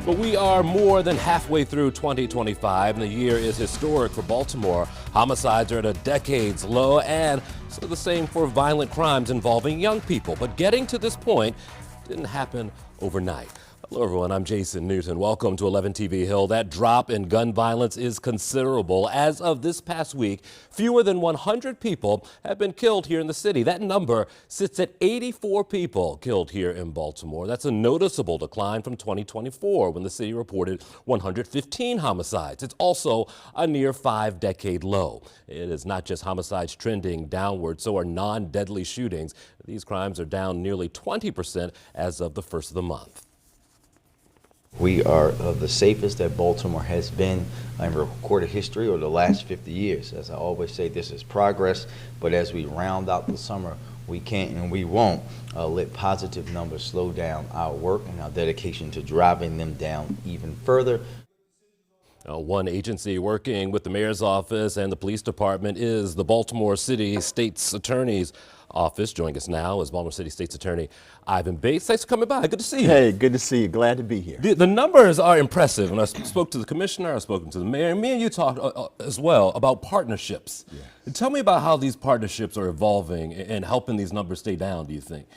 But we are more than halfway through 2025, and the year is historic for Baltimore. Homicides are at a decade's low, and so the same for violent crimes involving young people. But getting to this point didn't happen overnight. Hello everyone, I'm Jason Newton. Welcome to 11 TV Hill. That drop in gun violence is considerable. As of this past week, fewer than 100 people have been killed here in the city. That number sits at 84 people killed here in Baltimore. That's a noticeable decline from 2024 when the city reported 115 homicides. It's also a near 5-decade low. It is not just homicides trending downward, so are non-deadly shootings. These crimes are down nearly 20% as of the first of the month. We are the safest that Baltimore has been in recorded history over the last 50 years. As I always say, this is progress, but as we round out the summer, we can't and we won't let positive numbers slow down our work and our dedication to driving them down even further. One agency working with the mayor's office and the police department is the Baltimore City State's Attorney's Office. Joining us now is Baltimore City State's Attorney Ivan Bates. Thanks for coming by. Good to see you. Hey, good to see you. Glad to be here. The numbers are impressive. When I spoke to the commissioner, I've spoken to the mayor, and me and you talked as well about partnerships. Yeah. Tell me about how these partnerships are evolving and helping these numbers stay down, do you think?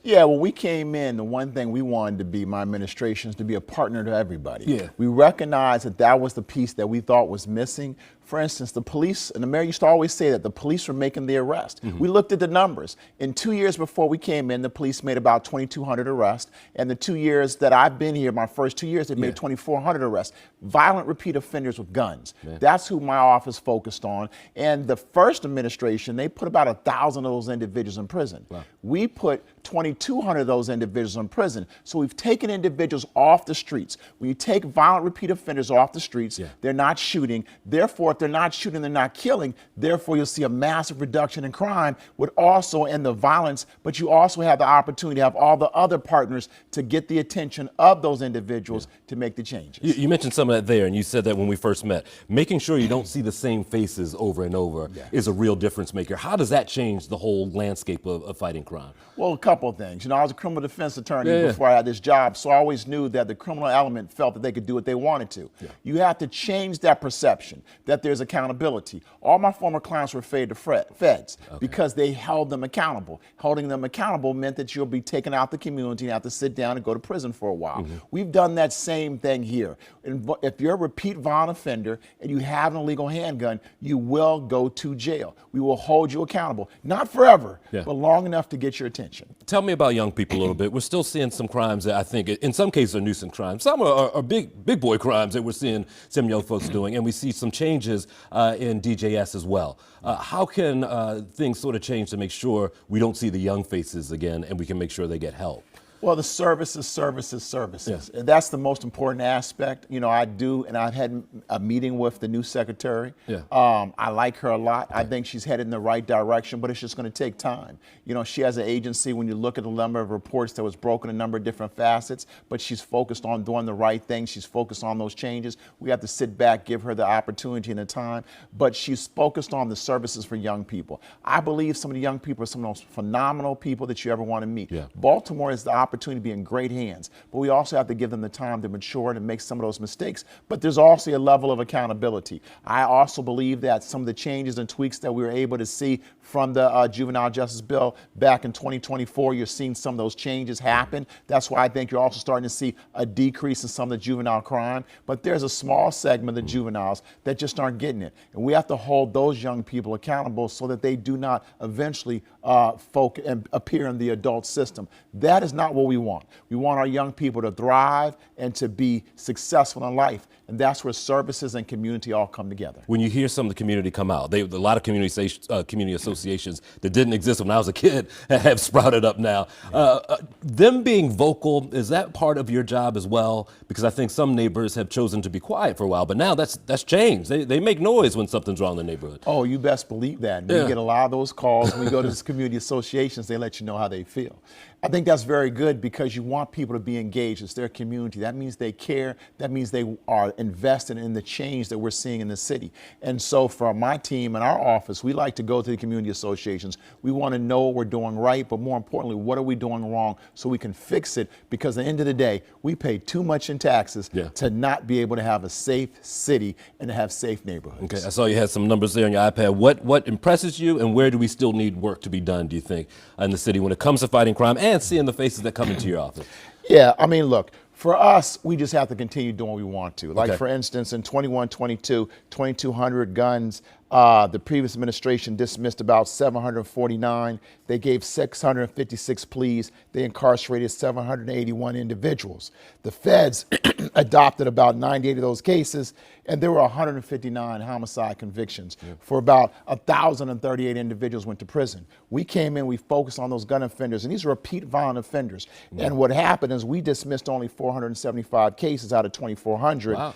Yeah, well, we came in, the one thing we wanted to be, my administration, is to be a partner to everybody. Yeah. We recognized that that was the piece that we thought was missing. For instance, the police, and the mayor used to always say that the police were making the arrest. We looked at the numbers. In 2 years before we came in, the police made about 2,200 arrests. And the 2 years that I've been here, my first 2 years, they made 2,400 arrests. Violent repeat offenders with guns. That's who my office focused on. And the first administration, they put about 1,000 of those individuals in prison. Wow. We put 2,200 of those individuals in prison. So we've taken individuals off the streets. When you take violent repeat offenders off the streets, they're not shooting. Therefore, if they're not shooting, they're not killing. Therefore, you'll see a massive reduction in crime, but also in the violence. But you also have the opportunity to have all the other partners to get the attention of those individuals to make the changes. You mentioned some of that there, and you said that when we first met. Making sure you don't see the same faces over and over is a real difference maker. How does that change the whole landscape of fighting crime? Well, a couple of things. You know, I was a criminal defense attorney before I had this job, so I always knew that the criminal element felt that they could do what they wanted to. You have to change that perception, that there's accountability. All my former clients were afraid to feds because they held them accountable. Holding them accountable meant that you'll be taken out the community and have to sit down and go to prison for a while. We've done that same thing here. If you're a repeat violent offender and you have an illegal handgun, you will go to jail. We will hold you accountable. Not forever, but long enough to get your attention. Tell me about young people a little bit. We're still seeing some crimes that I think, in some cases, are nuisance crimes. Some are big boy crimes that we're seeing some young folks doing, and we see some changes in DJS as well. How can things sort of change to make sure we don't see the young faces again and we can make sure they get help? Well, the services. And that's the most important aspect. You know, I've had a meeting with the new secretary. I like her a lot. I think she's headed in the right direction, but it's just going to take time. You know, she has an agency, when you look at the number of reports that was broken, a number of different facets, but she's focused on doing the right thing. She's focused on those changes. We have to sit back, give her the opportunity and the time, but she's focused on the services for young people. I believe some of the young people are some of the most phenomenal people that you ever want to meet. Baltimore is the opportunity to be in great hands, but we also have to give them the time to mature and make some of those mistakes. But there's also a level of accountability. I also believe that some of the changes and tweaks that we were able to see from the juvenile justice bill back in 2024, you're seeing some of those changes happen. That's why I think you're also starting to see a decrease in some of the juvenile crime. But there's a small segment of the juveniles that just aren't getting it. And we have to hold those young people accountable so that they do not eventually and appear in the adult system. That is not what we want. We want our young people to thrive and to be successful in life. And that's where services and community all come together. When you hear some of the community come out, a lot of community associations that didn't exist when I was a kid have sprouted up now. Them being vocal, is that part of your job as well? Because I think some neighbors have chosen to be quiet for a while, but now that's changed. They make noise when something's wrong in the neighborhood. Oh, you best believe that. We get a lot of those calls. When we go to these community associations, they let you know how they feel. I think that's very good because you want people to be engaged. It's their community. That means they care. That means they are invested in the change that we're seeing in the city. And so for my team and our office, we like to go to the community associations. We want to know what we're doing right, but more importantly, what are we doing wrong so we can fix it? Because at the end of the day, we pay too much in taxes to not be able to have a safe city and to have safe neighborhoods. Okay, I saw you had some numbers there on your iPad. What impresses you, and where do we still need work to be done, do you think, in the city when it comes to fighting crime and seeing the faces that come into your office? Yeah, I mean, look, for us, we just have to continue doing what we want to. Like, for instance, in 21-22, 2,200 guns. The previous administration dismissed about 749. They gave 656 pleas. They incarcerated 781 individuals. The feds adopted about 98 of those cases, and there were 159 homicide convictions. For about 1,038 individuals went to prison. We came in, we focused on those gun offenders, and these are repeat violent offenders. And what happened is we dismissed only 475 cases out of 2,400. Wow.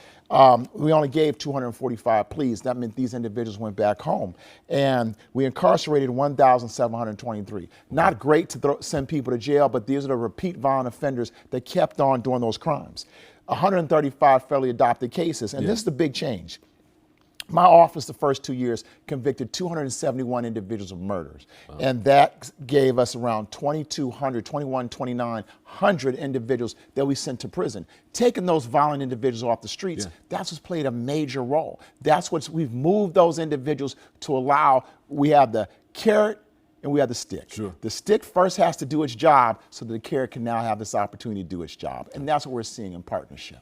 We only gave 245 pleas. That meant these individuals went back home. And we incarcerated 1,723. Not great to send people to jail, but these are the repeat violent offenders that kept on doing those crimes. 135 federally adopted cases, and this is the big change. My office, the first 2 years, convicted 271 individuals of murders. Wow. And that gave us around 2,900 individuals that we sent to prison. Taking those violent individuals off the streets, that's what's played a major role. That's what's, we've moved those individuals to allow, we have the carrot and we have the stick. Sure. The stick first has to do its job so that the carrot can now have this opportunity to do its job. And that's what we're seeing in partnership.